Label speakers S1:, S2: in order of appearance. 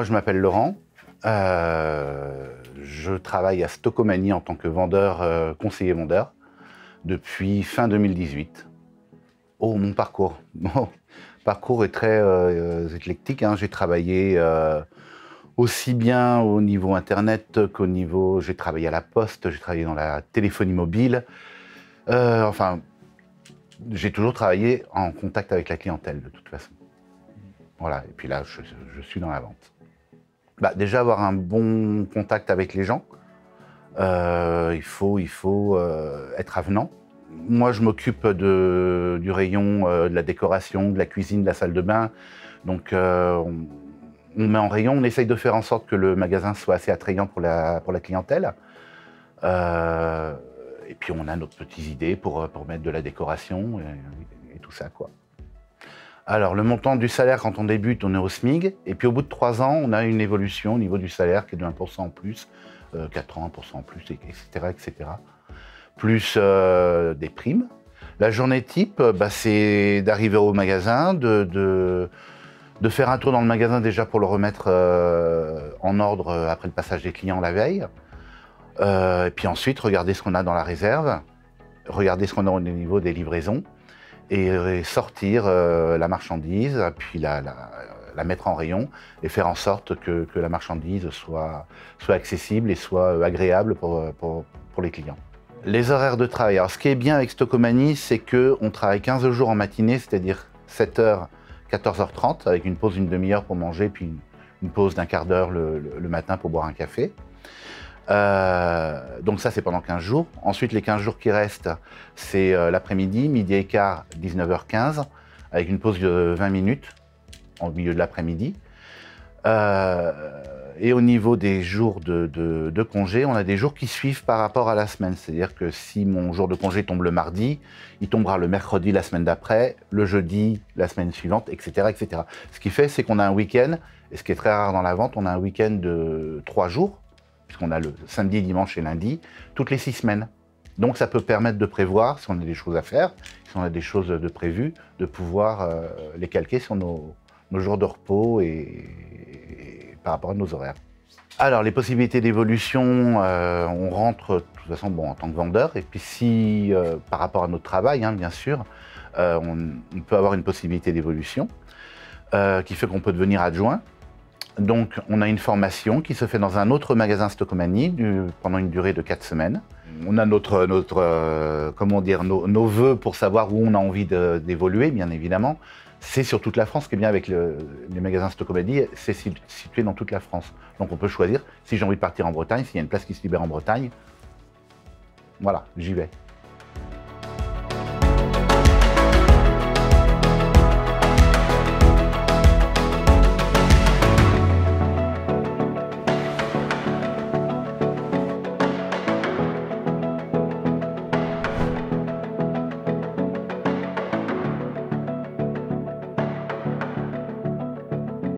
S1: Moi, je m'appelle Laurent. Je travaille à Stocomanie en tant que vendeur, conseiller vendeur, depuis fin 2018. Oh, mon parcours. Mon parcours est très éclectique, hein. J'ai travaillé aussi bien au niveau Internet qu'au niveau... J'ai travaillé à la poste, j'ai travaillé dans la téléphonie mobile. Enfin, j'ai toujours travaillé en contact avec la clientèle, de toute façon. Voilà, et puis là, je suis dans la vente. Bah, déjà, avoir un bon contact avec les gens. Il faut être avenant. Moi, je m'occupe du rayon de la décoration, de la cuisine, de la salle de bain. Donc, on met en rayon, on essaye de faire en sorte que le magasin soit assez attrayant pour la clientèle. Et puis, on a nos petites idées pour mettre de la décoration et tout ça, quoi. Alors, le montant du salaire, quand on débute, on est au SMIG. Et puis, au bout de 3 ans, on a une évolution au niveau du salaire qui est de 1% en plus, 4 ans, 1% en plus, etc., etc. Plus des primes. La journée type, c'est d'arriver au magasin, de faire un tour dans le magasin déjà pour le remettre en ordre après le passage des clients la veille. Et puis ensuite, regarder ce qu'on a dans la réserve, regarder ce qu'on a au niveau des livraisons, et sortir la marchandise, puis la mettre en rayon et faire en sorte que la marchandise soit accessible et soit agréable pour les clients. Les horaires de travail. Alors, ce qui est bien avec Stocomanie, c'est qu'on travaille 15 jours en matinée, c'est-à-dire 7h, 14h30, avec une pause d'une demi-heure pour manger, puis une pause d'un quart d'heure le matin pour boire un café. Donc ça, c'est pendant 15 jours. Ensuite, les 15 jours qui restent, c'est l'après-midi, midi et quart, 19h15, avec une pause de 20 minutes au milieu de l'après-midi. Et au niveau des jours de congé, on a des jours qui suivent par rapport à la semaine. C'est-à-dire que si mon jour de congé tombe le mardi, il tombera le mercredi la semaine d'après, le jeudi la semaine suivante, etc., etc. Ce qui fait, c'est qu'on a un week-end, et ce qui est très rare dans la vente, on a un week-end de 3 jours, puisqu'on a le samedi, dimanche et lundi, toutes les 6 semaines. Donc ça peut permettre de prévoir, si on a des choses à faire, si on a des choses de prévues, de pouvoir les calquer sur nos jours de repos et par rapport à nos horaires. Alors les possibilités d'évolution, on rentre de toute façon en tant que vendeur, et puis si par rapport à notre travail, hein, bien sûr, on peut avoir une possibilité d'évolution qui fait qu'on peut devenir adjoint. Donc, on a une formation qui se fait dans un autre magasin Stocomanie pendant une durée de 4 semaines. On a comment dire, nos vœux pour savoir où on a envie d'évoluer, bien évidemment. C'est sur toute la France. Ce qui est bien avec les magasins Stocomanie, c'est situé dans toute la France. Donc, on peut choisir si j'ai envie de partir en Bretagne, s'il y a une place qui se libère en Bretagne. Voilà, j'y vais.